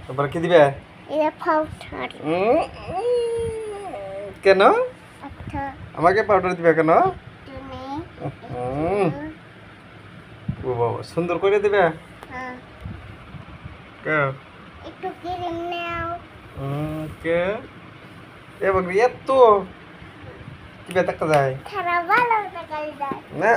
তারপর কি দিবে? কেন আমাকে পাউডার দিবে কেন? ও বাবা, সুন্দর করে দিবে। একটু ক্রিম নাও। কে এবং এত কি দেখা যায়? খারাপ ভালো দেখা যায় না।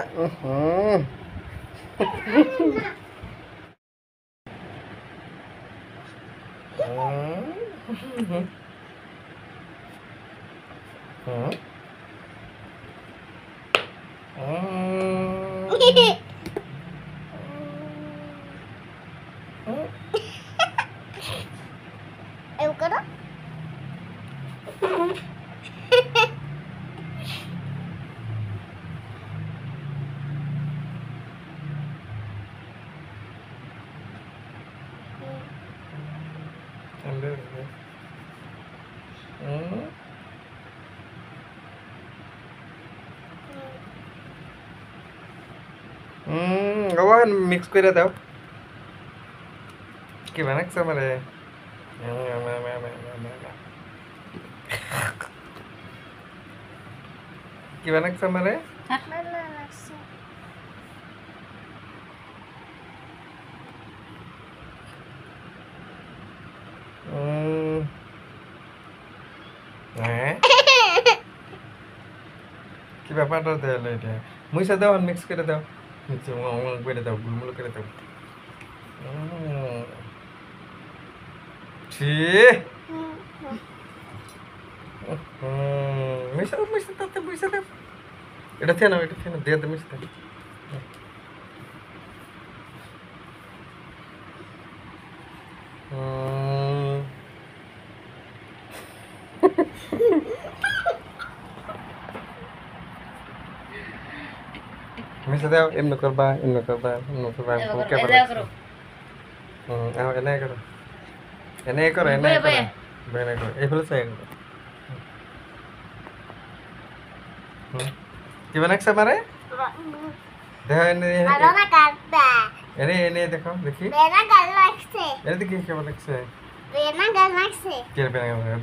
Eu quero. আবার মিক্স করে দাও। কি বানাচ্ছ আমারে? কি বানাচ্ছ আমারে? হ্যাঁ কি ব্যাপারটা তাহলে এটা? মুইসা দাও আর মিক্স করে দাও, মিক্স করে দাও, গুলমুল করে দাও। ছি মিশা দাও, মিশা দাও, মিশা দাও। এটা থেকে নাও, এটা থেকে নাও, দিয়ে দাও, মিশা দাও। মিশা দাও, এমনি করবা, এমনি করবা, এমনি করবা। ভুলকে করো। এনে করো, এনে করো, এনে করো, এনে করো, এই ফেলে চাই করো। কি বানাচ্ছ আমারে? দেখো এনে, এনে এনে দেখো, দেখি এনে দেখি কি বানাচ্ছে। কি বানাচ্ছে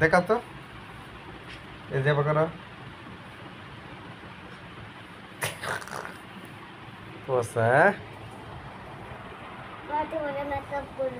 দেখাও তো, এই যে করো। পোষা Mati mana nak kabur.